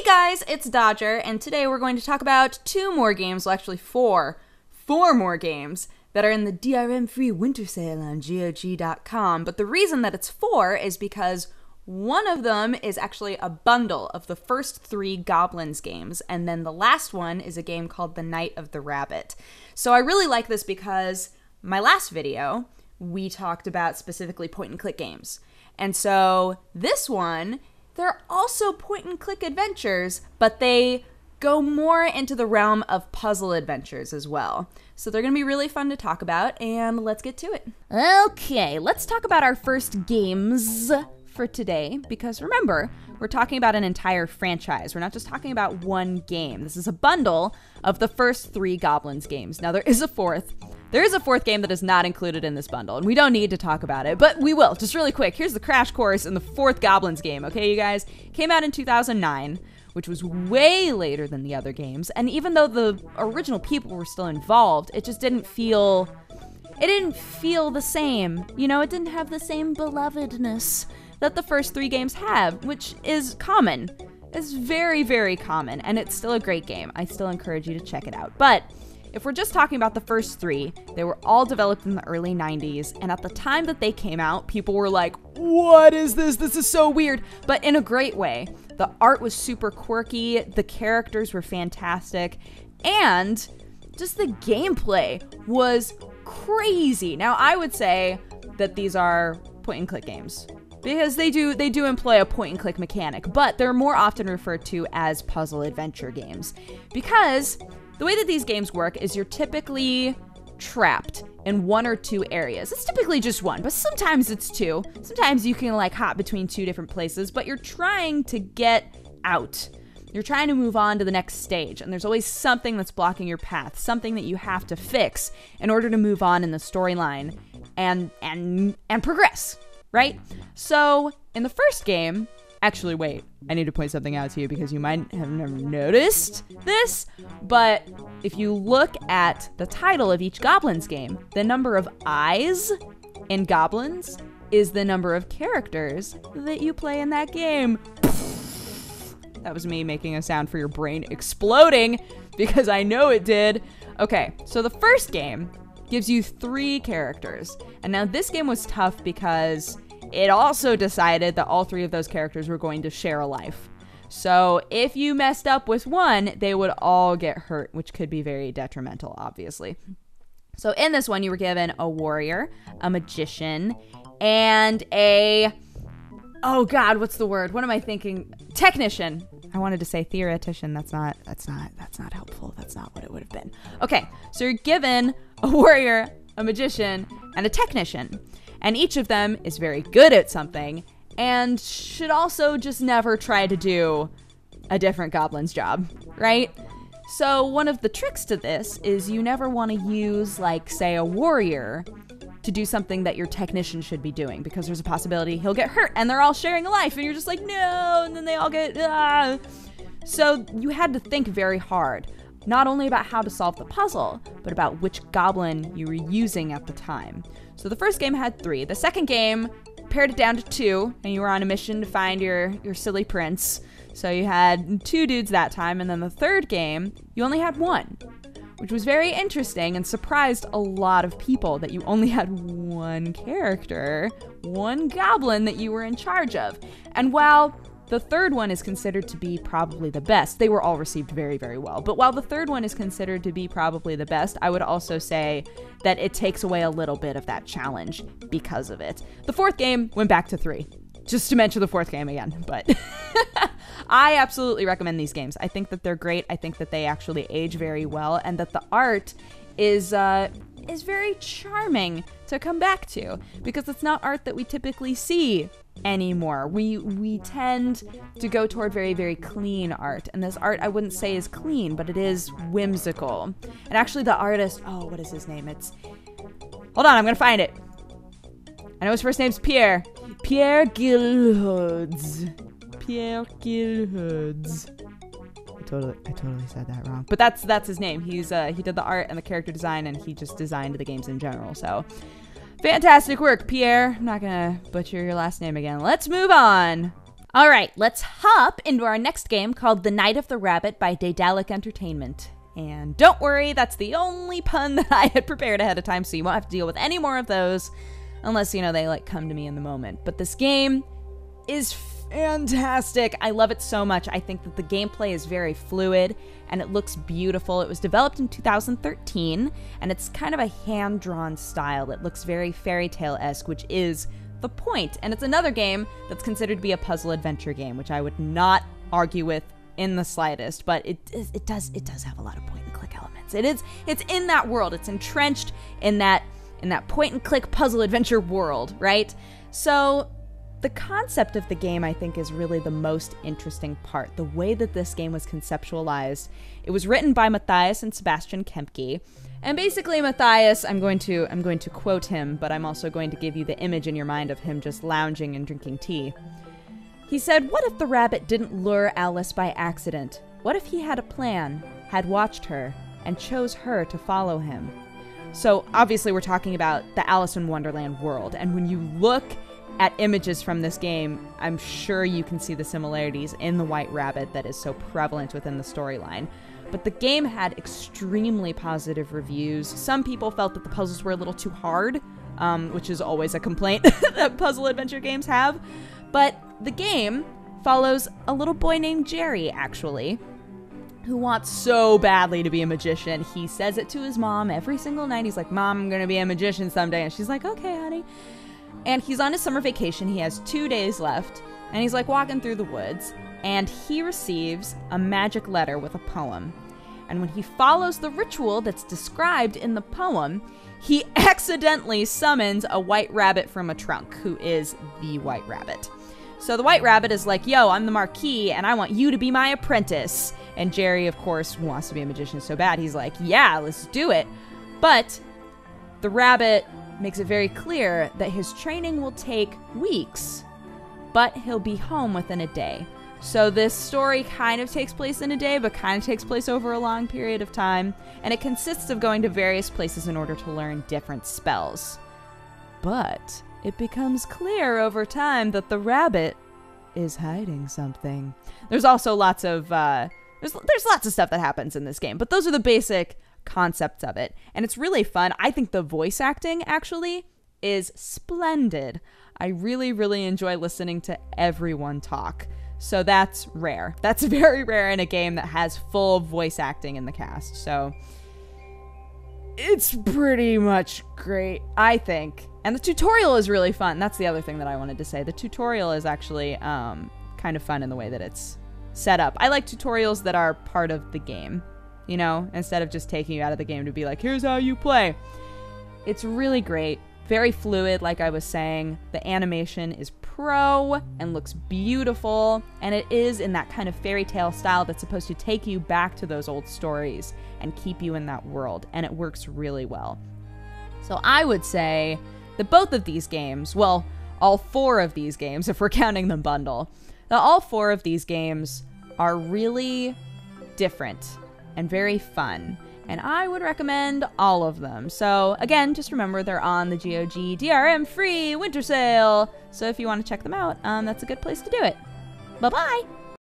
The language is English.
guys, it's Dodger, and today we're going to talk about two more games, well actually four more games that are in the DRM free winter sale on GOG.com. But the reason that it's four is because one of them is actually a bundle of the first three Gobliiins games, and then the last one is a game called The Night of the Rabbit. So I really like this because my last video, we talked about specifically point-and-click games. And so this one, they're also point-and-click adventures, but they go more into the realm of puzzle adventures as well. So they're going to be really fun to talk about, and let's get to it. Okay, let's talk about our first games for today, because remember, we're talking about an entire franchise. We're not just talking about one game. This is a bundle of the first three Gobliiins games. Now, there is a fourth. There is a fourth game that is not included in this bundle, and we don't need to talk about it, but we will. Just really quick, here's the crash course in the fourth Gobliiins game, okay, you guys? Came out in 2009, which was way later than the other games, and even though the original people were still involved, it just didn't feel the same. You know, it didn't have the same belovedness that the first three games have, which is common. It's very, very common, and it's still a great game. I still encourage you to check it out. But if we're just talking about the first three, they were all developed in the early 90s, and at the time that they came out, people were like, what is this? This is so weird, but in a great way. The art was super quirky, the characters were fantastic, and just the gameplay was crazy. Now, I would say that these are point-and-click games, because they do employ a point-and-click mechanic, but they're more often referred to as puzzle adventure games, because the way that these games work is you're typically trapped in one or two areas. It's typically just one, but sometimes it's two. Sometimes you can like hop between two different places, but you're trying to get out. You're trying to move on to the next stage, and there's always something that's blocking your path, something that you have to fix in order to move on in the storyline and progress, right? So in the first game, actually, wait, I need to point something out to you because you might have never noticed this, but if you look at the title of each Gobliiins game, the number of eyes in Gobliiins is the number of characters that you play in that game. That was me making a sound for your brain exploding because I know it did. Okay, so the first game gives you 3 characters, and now this game was tough because it also decided that all 3 of those characters were going to share a life. So if you messed up with one, they would all get hurt, which could be very detrimental, obviously. So in this one, you were given a warrior, a magician, and a... oh God, what's the word? What am I thinking? Technician. I wanted to say theoretician. That's not helpful. That's not what it would have been. Okay, so you're given a warrior, a magician, and a technician. And each of them is very good at something and should also just never try to do a different Gobliiins job, right? So one of the tricks to this is you never want to use, like, say, a warrior to do something that your technician should be doing, because there's a possibility he'll get hurt and they're all sharing a life and you're just like, no, and then they all get, ah. So you had to think very hard, not only about how to solve the puzzle, but about which goblin you were using at the time. So the first game had 3. The second game pared it down to 2, and you were on a mission to find your silly prince. So you had 2 dudes that time, and then the third game, you only had 1, which was very interesting and surprised a lot of people that you only had 1 character, 1 goblin that you were in charge of. And while the third one is considered to be probably the best, they were all received very, very well. But while the third one is considered to be probably the best, I would also say that it takes away a little bit of that challenge because of it. The fourth game went back to 3, just to mention the fourth game again, but I absolutely recommend these games. I think that they're great. I think that they actually age very well, and that the art is very charming to come back to, because it's not art that we typically see anymore. We tend to go toward very, very clean art, and this art I wouldn't say is clean, but it is whimsical. And actually the artist, oh, what is his name? Hold on, I'm gonna find it. I know his first name's Pierre Gilhoods. I totally said that wrong, but that's his name. He did the art and the character design, and he just designed the games in general. So fantastic work, Pierre. I'm not gonna butcher your last name again. Let's move on. All right, let's hop into our next game called The Night of the Rabbit by Daedalic Entertainment. And don't worry, that's the only pun that I had prepared ahead of time, so you won't have to deal with any more of those unless, you know, they like come to me in the moment. But this game is fantastic. I love it so much. I think that the gameplay is very fluid and it looks beautiful. It was developed in 2013 and it's kind of a hand-drawn style. It looks very fairy tale-esque, which is the point. And it's another game that's considered to be a puzzle adventure game, which I would not argue with in the slightest, but it does have a lot of point and click elements. It's in that world. It's entrenched in that point and click puzzle adventure world, right? So the concept of the game, I think, is really the most interesting part. The way that this game was conceptualized. It was written by Matthias and Sebastian Kempke. And basically, Matthias, I'm going to quote him, but I'm also going to give you the image in your mind of him just lounging and drinking tea. He said, "What if the rabbit didn't lure Alice by accident? What if he had a plan, had watched her, and chose her to follow him?" So obviously we're talking about the Alice in Wonderland world. And when you look at images from this game, I'm sure you can see the similarities in the White Rabbit that is so prevalent within the storyline. But the game had extremely positive reviews. Some people felt that the puzzles were a little too hard, which is always a complaint that puzzle adventure games have. But the game follows a little boy named Jerry, actually, who wants so badly to be a magician. He says it to his mom every single night. He's like, "Mom, I'm going to be a magician someday." And she's like, "Okay, honey." And he's on his summer vacation. He has 2 days left. And he's like walking through the woods. And he receives a magic letter with a poem. And when he follows the ritual that's described in the poem, he accidentally summons a white rabbit from a trunk, who is the White Rabbit. So the White Rabbit is like, "Yo, I'm the Marquis, and I want you to be my apprentice." And Jerry, of course, wants to be a magician so bad. He's like, "Yeah, let's do it." But the rabbit makes it very clear that his training will take weeks, but he'll be home within a day. So this story kind of takes place in a day, but kind of takes place over a long period of time. And it consists of going to various places in order to learn different spells. But it becomes clear over time that the rabbit is hiding something. There's also lots of there's lots of stuff that happens in this game, but those are the basic concepts of it. And it's really fun. I think the voice acting actually is splendid. I really, really enjoy listening to everyone talk. So that's rare. That's very rare in a game that has full voice acting in the cast. So it's pretty much great, I think. And the tutorial is really fun. That's the other thing that I wanted to say. The tutorial is actually kind of fun in the way that it's set up. I like tutorials that are part of the game, you know, instead of just taking you out of the game to be like, "Here's how you play." It's really great. Very fluid, like I was saying. The animation is pro and looks beautiful, and it is in that kind of fairy tale style that's supposed to take you back to those old stories and keep you in that world, and it works really well. So I would say that both of these games, well, all 4 of these games, if we're counting them bundle, that all 4 of these games are really different and very fun. And I would recommend all of them. So again, just remember they're on the GOG DRM free winter sale. So if you want to check them out, that's a good place to do it. Bye-bye!